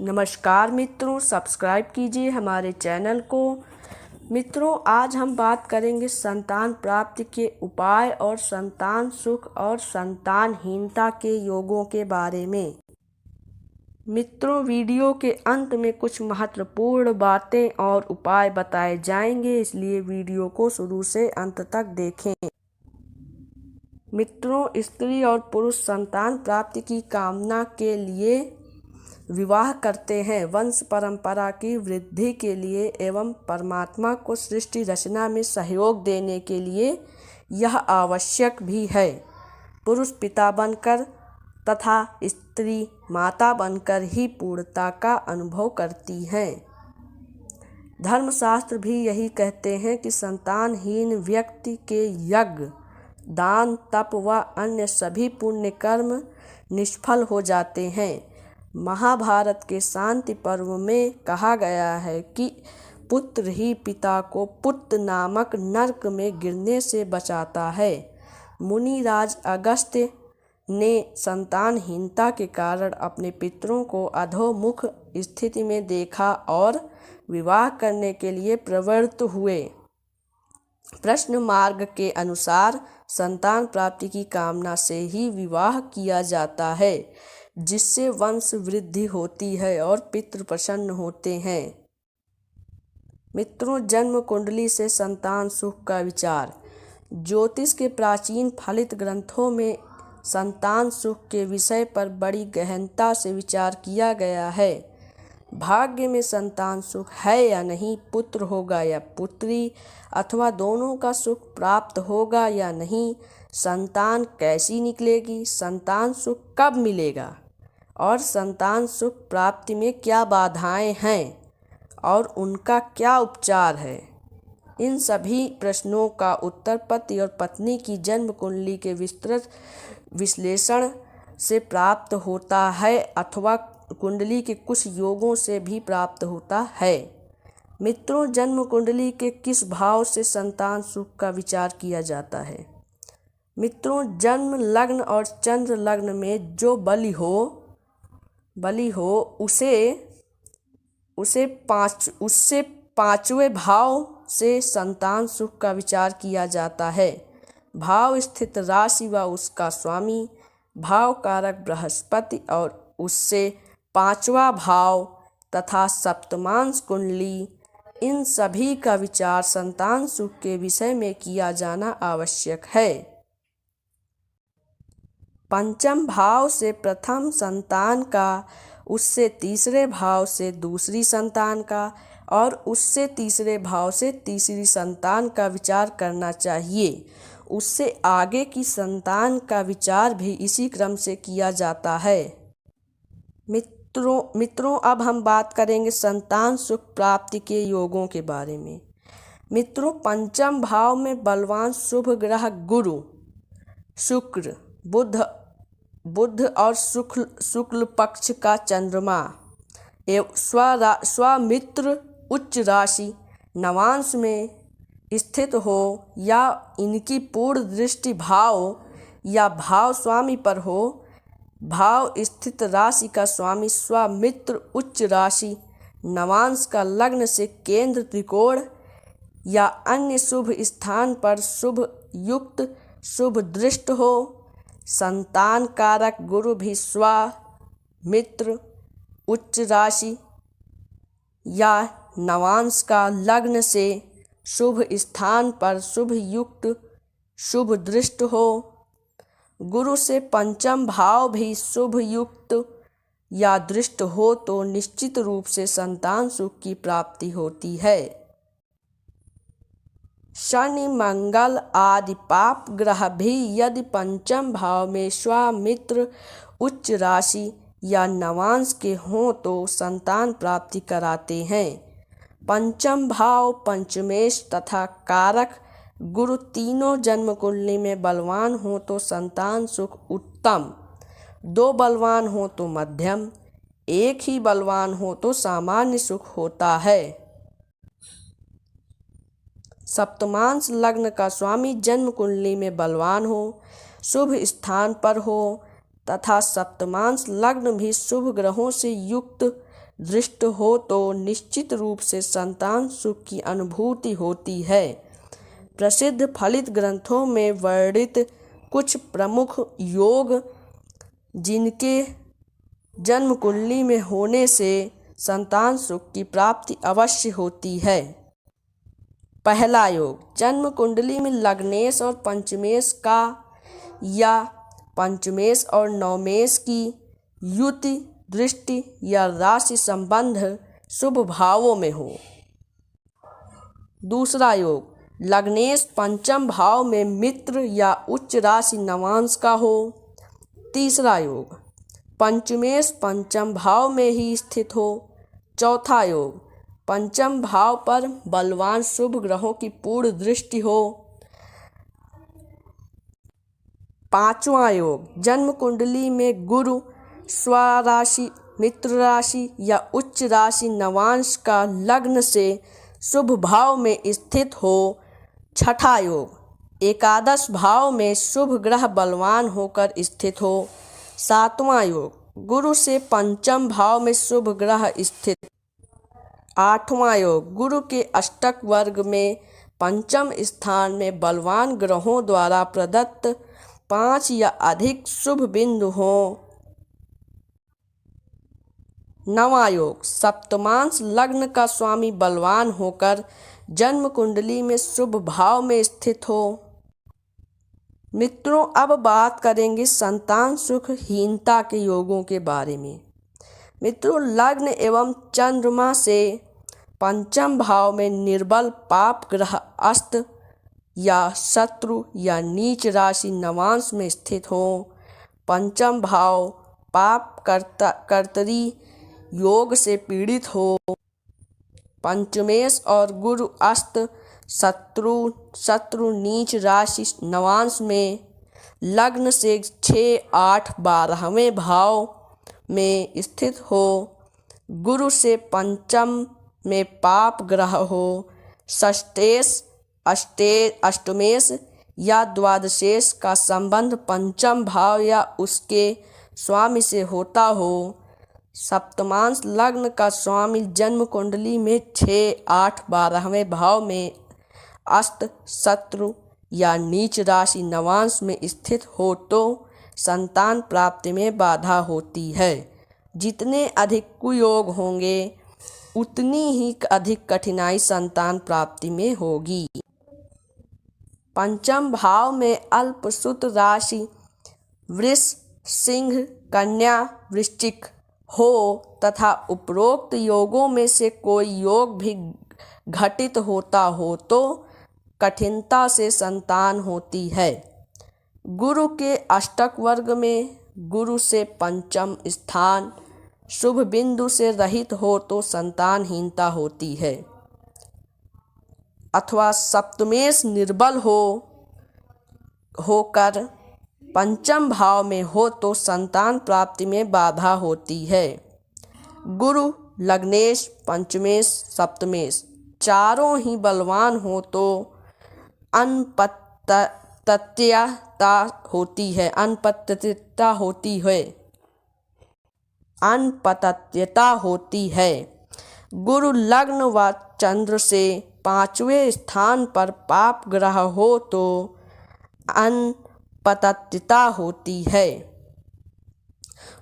नमस्कार मित्रों, सब्सक्राइब कीजिए हमारे चैनल को। मित्रों, आज हम बात करेंगे संतान प्राप्ति के उपाय और संतान सुख और संतानहीनता के योगों के बारे में। मित्रों, वीडियो के अंत में कुछ महत्वपूर्ण बातें और उपाय बताए जाएंगे, इसलिए वीडियो को शुरू से अंत तक देखें। मित्रों, स्त्री और पुरुष संतान प्राप्ति की कामना के लिए विवाह करते हैं, वंश परंपरा की वृद्धि के लिए एवं परमात्मा को सृष्टि रचना में सहयोग देने के लिए यह आवश्यक भी है। पुरुष पिता बनकर तथा स्त्री माता बनकर ही पूर्णता का अनुभव करती हैं। धर्मशास्त्र भी यही कहते हैं कि संतानहीन व्यक्ति के यज्ञ, दान, तप व अन्य सभी पुण्य कर्म निष्फल हो जाते हैं। महाभारत के शांति पर्व में कहा गया है कि पुत्र ही पिता को पुत्र नामक नरक में गिरने से बचाता है। मुनिराज अगस्त्य ने संतानहीनता के कारण अपने पितरों को अधोमुख स्थिति में देखा और विवाह करने के लिए प्रवृत्त हुए। प्रश्न मार्ग के अनुसार संतान प्राप्ति की कामना से ही विवाह किया जाता है, जिससे वंश वृद्धि होती है और पितृ प्रसन्न होते हैं। मित्रों, जन्म कुंडली से संतान सुख का विचार। ज्योतिष के प्राचीन फलित ग्रंथों में संतान सुख के विषय पर बड़ी गहनता से विचार किया गया है। भाग्य में संतान सुख है या नहीं, पुत्र होगा या पुत्री, अथवा दोनों का सुख प्राप्त होगा या नहीं, संतान कैसी निकलेगी, संतान सुख कब मिलेगा और संतान सुख प्राप्ति में क्या बाधाएं हैं और उनका क्या उपचार है। इन सभी प्रश्नों का उत्तर पति और पत्नी की जन्म कुंडली के विस्तृत विश्लेषण से प्राप्त होता है अथवा कुंडली के कुछ योगों से भी प्राप्त होता है। मित्रों, जन्म कुंडली के किस भाव से संतान सुख का विचार किया जाता है। मित्रों, जन्म लग्न और चंद्र लग्न में जो बलि हो उससे पांचवें भाव से संतान सुख का विचार किया जाता है। भाव स्थित राशि व उसका स्वामी, भाव कारक बृहस्पति और उससे पांचवा भाव तथा सप्तमांश कुंडली, इन सभी का विचार संतान सुख के विषय में किया जाना आवश्यक है। पंचम भाव से प्रथम संतान का, उससे तीसरे भाव से दूसरी संतान का और उससे तीसरे भाव से तीसरी संतान का विचार करना चाहिए। उससे आगे की संतान का विचार भी इसी क्रम से किया जाता है। मित्रों, अब हम बात करेंगे संतान सुख प्राप्ति के योगों के बारे में। मित्रों, पंचम भाव में बलवान शुभ ग्रह गुरु, शुक्र, बुध और शुक्ल पक्ष का चंद्रमा एवं स्वामित्र उच्च राशि नवांश में स्थित हो या इनकी पूर्ण दृष्टि भाव या भाव स्वामी पर हो। भाव स्थित राशि का स्वामी स्वामित्र उच्च राशि नवांश का लग्न से केंद्र त्रिकोण या अन्य शुभ स्थान पर शुभ युक्त शुभ दृष्ट हो। संतान कारक गुरु भी स्वामित्र उच्च राशि या नवांश का लग्न से शुभ स्थान पर शुभ युक्त शुभ दृष्ट हो। गुरु से पंचम भाव भी शुभ युक्त या दृष्ट हो तो निश्चित रूप से संतान सुख की प्राप्ति होती है। शनि, मंगल आदि पाप ग्रह भी यदि पंचम भाव में स्वामित्र उच्च राशि या नवांश के हों तो संतान प्राप्ति कराते हैं। पंचम भाव, पंचमेश तथा कारक गुरु तीनों जन्म कुंडली में बलवान हो तो संतान सुख उत्तम, दो बलवान हो तो मध्यम, एक ही बलवान हो तो सामान्य सुख होता है। सप्तमांश लग्न का स्वामी जन्म कुंडली में बलवान हो, शुभ स्थान पर हो तथा सप्तमांश लग्न भी शुभ ग्रहों से युक्त दृष्ट हो तो निश्चित रूप से संतान सुख की अनुभूति होती है। प्रसिद्ध फलित ग्रंथों में वर्णित कुछ प्रमुख योग जिनके जन्म कुंडली में होने से संतान सुख की प्राप्ति अवश्य होती है। पहला योग, जन्म कुंडली में लग्नेश और पंचमेश का या पंचमेश और नवमेश की युति, दृष्टि या राशि संबंध शुभ भावों में हो। दूसरा योग, लग्नेश पंचम भाव में मित्र या उच्च राशि नवांश का हो। तीसरा योग, पंचमेश पंचम भाव में ही स्थित हो। चौथा योग, पंचम भाव पर बलवान शुभ ग्रहों की पूर्ण दृष्टि हो। पांचवा योग, जन्म कुंडली में गुरु स्वराशि, मित्र राशि या उच्च राशि नवांश का लग्न से शुभ भाव में स्थित हो। छठा योग, एकादश भाव में शुभ ग्रह बलवान होकर स्थित हो। सातवां योग, गुरु से पंचम भाव में शुभ ग्रह स्थित। आठवां योग, गुरु के अष्टक वर्ग में पंचम स्थान में बलवान ग्रहों द्वारा प्रदत्त 5 या अधिक शुभ बिंदु हों। नवां योग, सप्तमांश लग्न का स्वामी बलवान होकर जन्म कुंडली में शुभ भाव में स्थित हो। मित्रों, अब बात करेंगे संतान सुख हीनता के योगों के बारे में। मित्रों, लग्न एवं चंद्रमा से पंचम भाव में निर्बल पाप ग्रह अस्त या शत्रु या नीच राशि नवांश में स्थित हो। पंचम भाव पाप कर्तरी योग से पीड़ित हो। पंचमेश और गुरु अस्त शत्रु नीच राशि नवांश में लग्न से 6, 8, 12वें भाव में स्थित हो। गुरु से पंचम में पाप ग्रह हो। षष्ठेश, अष्टमेश या द्वादशेश का संबंध पंचम भाव या उसके स्वामी से होता हो। सप्तमांश लग्न का स्वामी जन्म कुंडली में 6, 8, 12वें भाव में अस्त शत्रु या नीच राशि नवांश में स्थित हो तो संतान प्राप्ति में बाधा होती है। जितने अधिक कुयोग होंगे उतनी ही अधिक कठिनाई संतान प्राप्ति में होगी। पंचम भाव में अल्पसुत राशि वृष, सिंह, कन्या, वृश्चिक हो तथा उपरोक्त योगों में से कोई योग भी घटित होता हो तो कठिनता से संतान होती है। गुरु के अष्टक वर्ग में गुरु से पंचम स्थान शुभ बिंदु से रहित हो तो संतानहीनता होती है। अथवा सप्तमेश निर्बल होकर पंचम भाव में हो तो संतान प्राप्ति में बाधा होती है। गुरु, लग्नेश, पंचमेश, सप्तमेश चारों ही बलवान हो तो अनपत्यता होती है। गुरु लग्न व चंद्र से 5वें स्थान पर पाप ग्रह हो तो अनपत्यता होती है।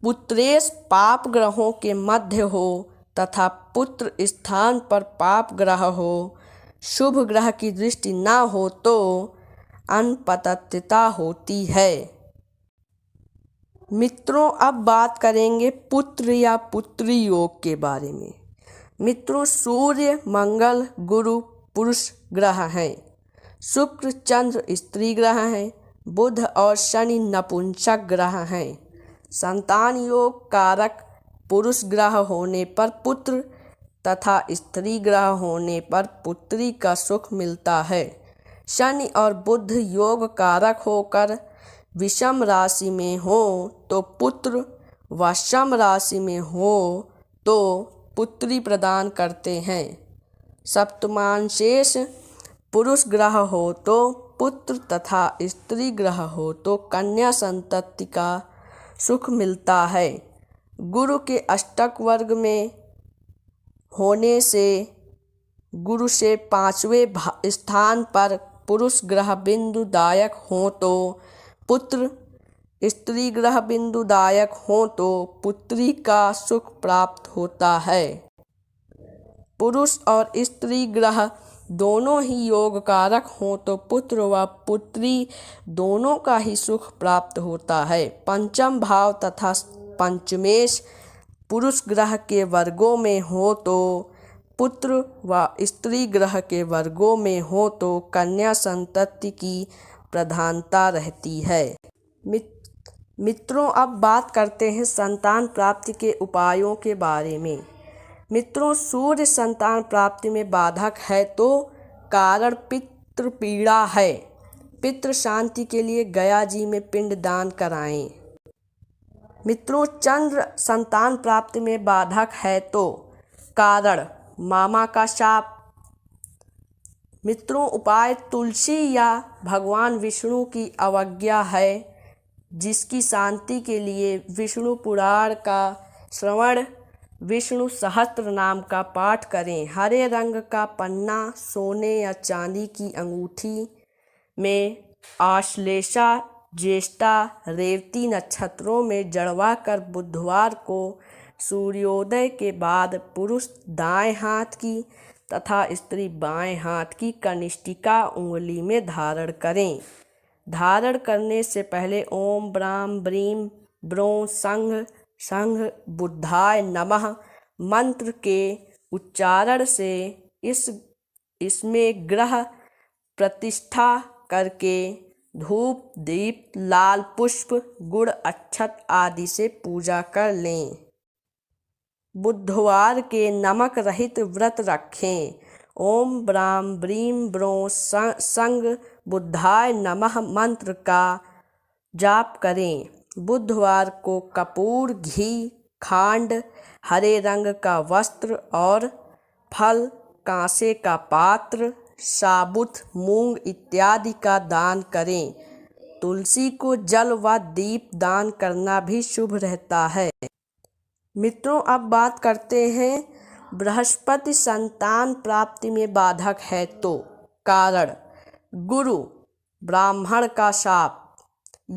पुत्रेश पाप ग्रहों के मध्य हो तथा पुत्र स्थान पर पाप ग्रह हो, शुभ ग्रह की दृष्टि न हो तो अनपत्यता होती है। मित्रों, अब बात करेंगे पुत्र या पुत्री योग के बारे में। मित्रों, सूर्य, मंगल, गुरु पुरुष ग्रह हैं। शुक्र, चंद्र स्त्री ग्रह हैं। बुध और शनि नपुंसक ग्रह हैं। संतान योग कारक पुरुष ग्रह होने पर पुत्र तथा स्त्री ग्रह होने पर पुत्री का सुख मिलता है। शनि और बुध योग कारक होकर विषम राशि में हो तो पुत्र व सम राशि में हो तो पुत्री प्रदान करते हैं। सप्तमांशेष पुरुष ग्रह हो तो पुत्र तथा स्त्री ग्रह हो तो कन्या संतति का सुख मिलता है। गुरु के अष्टक वर्ग में होने से गुरु से 5वें स्थान पर पुरुष ग्रह बिंदुदायक हो तो पुत्र, स्त्री ग्रह बिंदुदायक हो तो पुत्री का सुख प्राप्त होता है। पुरुष और स्त्री ग्रह दोनों ही योग कारक हो तो पुत्र व पुत्री दोनों का ही सुख प्राप्त होता है। पंचम भाव तथा पंचमेश पुरुष ग्रह के वर्गों में हो तो पुत्र व स्त्री ग्रह के वर्गों में हो तो कन्या संतति की प्रधानता रहती है। मित्रों, अब बात करते हैं संतान प्राप्ति के उपायों के बारे में। मित्रों, सूर्य संतान प्राप्ति में बाधक है तो कारण पितृ पीड़ा है। पितृ शांति के लिए गया जी में पिंड दान कराएं। मित्रों, चंद्र संतान प्राप्ति में बाधक है तो कारण मामा का शाप। मित्रों, उपाय तुलसी या भगवान विष्णु की अवज्ञा है, जिसकी शांति के लिए विष्णु पुराण का श्रवण, विष्णु सहस्त्र नाम का पाठ करें। हरे रंग का पन्ना सोने या चांदी की अंगूठी में आश्लेषा, ज्येष्ठा, रेवती नक्षत्रों में जड़वा कर बुधवार को सूर्योदय के बाद पुरुष दाएं हाथ की तथा स्त्री बाएं हाथ की कनिष्ठिका उंगली में धारण करें। धारण करने से पहले ओम ब्राम ब्रीम ब्रों संघ संघ बुद्धाय नमः मंत्र के उच्चारण से इसमें ग्रह प्रतिष्ठा करके धूप, दीप, लाल पुष्प, गुड़, अक्षत आदि से पूजा कर लें। बुधवार के नमक रहित व्रत रखें। ओम ब्राम ब्रीम ब्रों संघ बुद्धाय नमः मंत्र का जाप करें। बुधवार को कपूर, घी, खांड, हरे रंग का वस्त्र और फल, कांसे का पात्र, साबुत मूंग इत्यादि का दान करें। तुलसी को जल व दीप दान करना भी शुभ रहता है। मित्रों, अब बात करते हैं बृहस्पति संतान प्राप्ति में बाधक है तो कारण गुरु, ब्राह्मण का शाप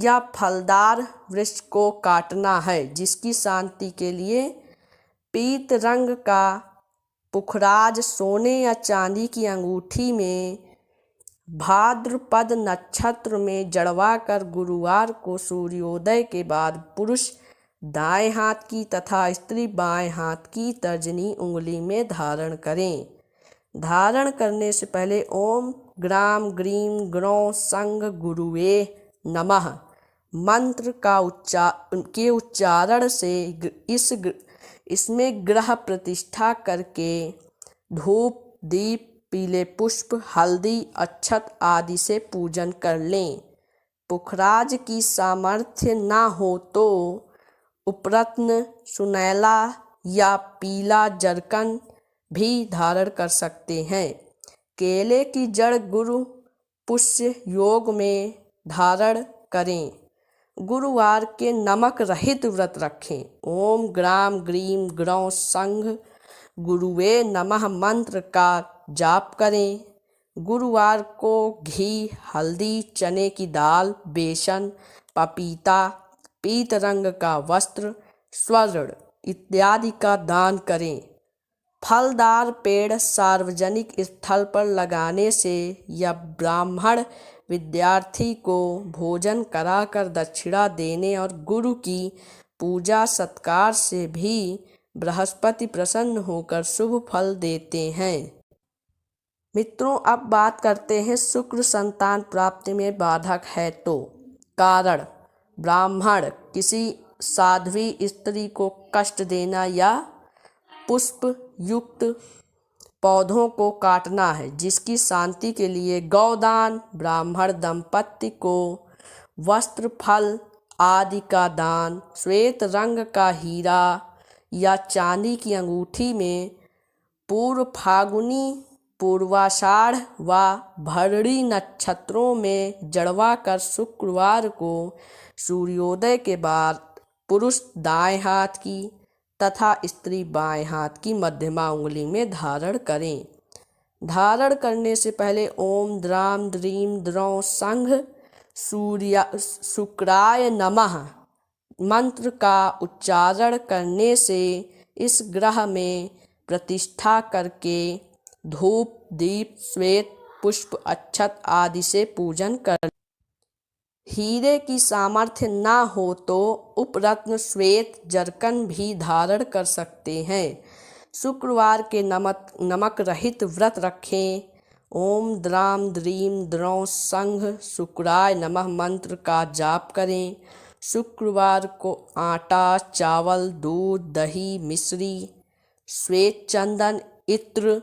या फलदार वृक्ष को काटना है, जिसकी शांति के लिए पीत रंग का पुखराज सोने या चांदी की अंगूठी में भाद्रपद नक्षत्र में जड़वा कर गुरुवार को सूर्योदय के बाद पुरुष दाएं हाथ की तथा स्त्री बाएं हाथ की तर्जनी उंगली में धारण करें। धारण करने से पहले ओम ग्राम ग्रीम ग्रौं संघ गुरुवे नमः मंत्र के उच्चारण से इसमें ग्रह प्रतिष्ठा करके धूप, दीप, पीले पुष्प, हल्दी, अक्षत आदि से पूजन कर लें। पुखराज की सामर्थ्य न हो तो उपरत्न, सुनैला या पीला जरकन भी धारण कर सकते हैं। केले की जड़ गुरु पुष्य योग में धारण करें। गुरुवार के नमक रहित व्रत रखें। ओम ग्राम ग्रीम ग्रौं संघ गुरुवे नमः मंत्र का जाप करें। गुरुवार को घी, हल्दी, चने की दाल, बेसन, पपीता, पीत रंग का वस्त्र, स्वर्ण इत्यादि का दान करें। फलदार पेड़ सार्वजनिक स्थल पर लगाने से या ब्राह्मण विद्यार्थी को भोजन कराकर दक्षिणा देने और गुरु की पूजा सत्कार से भी बृहस्पति प्रसन्न होकर शुभ फल देते हैं। मित्रों, अब बात करते हैं शुक्र संतान प्राप्ति में बाधक है तो कारण ब्राह्मण किसी साध्वी स्त्री को कष्ट देना या पुष्प युक्त पौधों को काटना है, जिसकी शांति के लिए गौदान, ब्राह्मण दंपति को वस्त्र, फल आदि का दान, श्वेत रंग का हीरा या चांदी की अंगूठी में पूर्व फागुनी, पूर्वाषाढ़ व भरणी नक्षत्रों में जड़वा कर शुक्रवार को सूर्योदय के बाद पुरुष दाएं हाथ की तथा स्त्री बाएं हाथ की मध्यमा उंगली में धारण करें। धारण करने से पहले ओम द्राम द्रीम द्रौं संघ शुक्राय नमः मंत्र का उच्चारण करने से इस ग्रह में प्रतिष्ठा करके धूप दीप श्वेत पुष्प अक्षत आदि से पूजन कर। हीरे की सामर्थ्य न हो तो उपरत्न श्वेत जरकन भी धारण कर सकते हैं। शुक्रवार के नमक रहित व्रत रखें। ओम द्राम द्रीम द्रौं संघ शुक्राय नमः मंत्र का जाप करें। शुक्रवार को आटा चावल दूध दही मिश्री श्वेत चंदन इत्र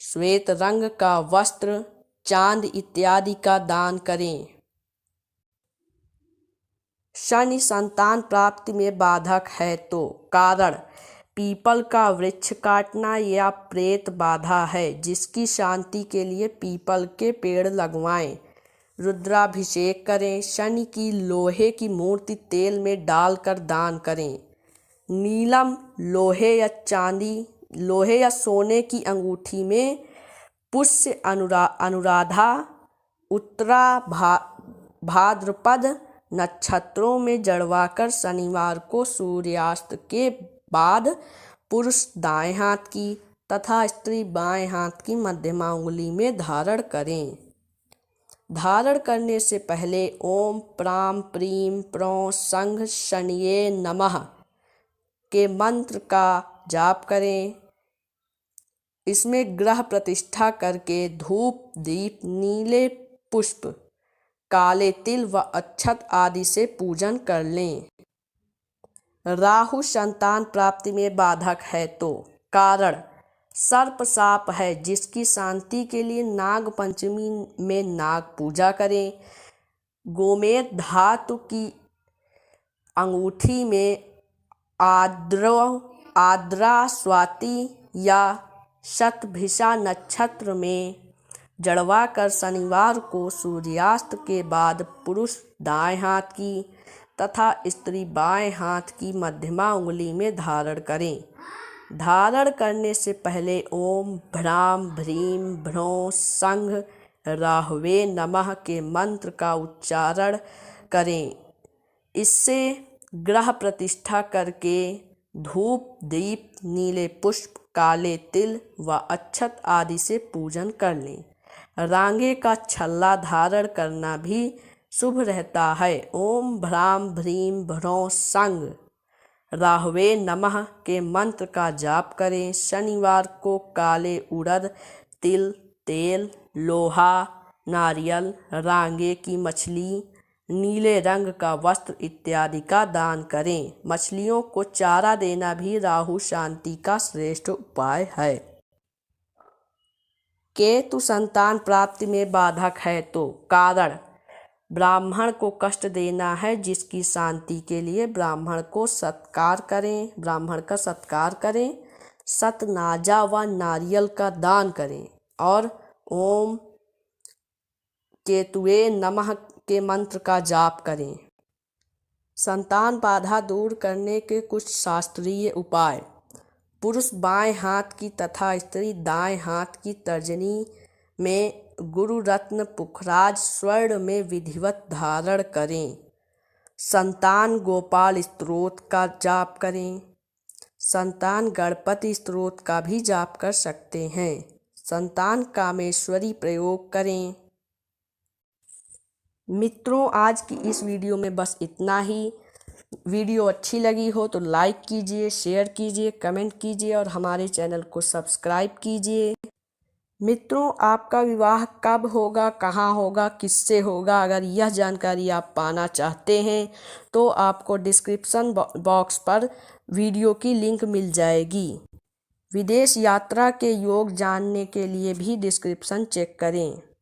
श्वेत रंग का वस्त्र चांद इत्यादि का दान करें। शनि संतान प्राप्ति में बाधक है तो कारण पीपल का वृक्ष काटना या प्रेत बाधा है, जिसकी शांति के लिए पीपल के पेड़ लगवाएं। रुद्राभिषेक करें। शनि की लोहे की मूर्ति तेल में डालकर दान करें। नीलम लोहे या सोने की अंगूठी में पुष्य अनुराधा उत्तरा भाद्रपद नक्षत्रों में जड़वाकर शनिवार को सूर्यास्त के बाद पुरुष दाएं हाथ की तथा स्त्री बाएं हाथ की मध्यमा उंगली में धारण करें। धारण करने से पहले ओम प्राम प्रीम प्रौ संघ शनिये नमः के मंत्र का जाप करें। इसमें ग्रह प्रतिष्ठा करके धूप दीप नीले पुष्प काले तिल व अक्षत आदि से पूजन कर लें। राहु संतान प्राप्ति में बाधक है तो कारण सर्प साप है, जिसकी शांति के लिए नाग पंचमी में नाग पूजा करें। गोमेद धातु की अंगूठी में आद्रा स्वाति या शतभिषा नक्षत्र में जड़वा कर शनिवार को सूर्यास्त के बाद पुरुष दाएं हाथ की तथा स्त्री बाएं हाथ की मध्यमा उंगली में धारण करें। धारण करने से पहले ओम भ्राम भ्रीम भ्रौं संघ राहवे नमः के मंत्र का उच्चारण करें। इससे ग्रह प्रतिष्ठा करके धूप दीप नीले पुष्प काले तिल व अक्षत आदि से पूजन कर लें। रांगे का छल्ला धारण करना भी शुभ रहता है। ओम भ्राम भ्रीम भ्रौं संघ राहवे नमः के मंत्र का जाप करें। शनिवार को काले उड़द तिल तेल लोहा नारियल रांगे की मछली नीले रंग का वस्त्र इत्यादि का दान करें। मछलियों को चारा देना भी राहु शांति का श्रेष्ठ उपाय है। केतु संतान प्राप्ति में बाधक है तो कारण ब्राह्मण को कष्ट देना है, जिसकी शांति के लिए ब्राह्मण का सत्कार करें। सतनाजा व नारियल का दान करें और ओम केतुए नमः के मंत्र का जाप करें। संतान बाधा दूर करने के कुछ शास्त्रीय उपाय। पुरुष बाएं हाथ की तथा स्त्री दाएं हाथ की तर्जनी में गुरु रत्न पुखराज स्वर्ण में विधिवत धारण करें। संतान गोपाल स्तोत्र का जाप करें। संतान गणपति स्तोत्र का भी जाप कर सकते हैं। संतान कामेश्वरी प्रयोग करें। मित्रों, आज की इस वीडियो में बस इतना ही। वीडियो अच्छी लगी हो तो लाइक कीजिए, शेयर कीजिए, कमेंट कीजिए और हमारे चैनल को सब्सक्राइब कीजिए। मित्रों, आपका विवाह कब होगा, कहाँ होगा, किससे होगा, अगर यह जानकारी आप पाना चाहते हैं तो आपको डिस्क्रिप्शन बॉक्स पर वीडियो की लिंक मिल जाएगी। विदेश यात्रा के योग जानने के लिए भी डिस्क्रिप्शन चेक करें।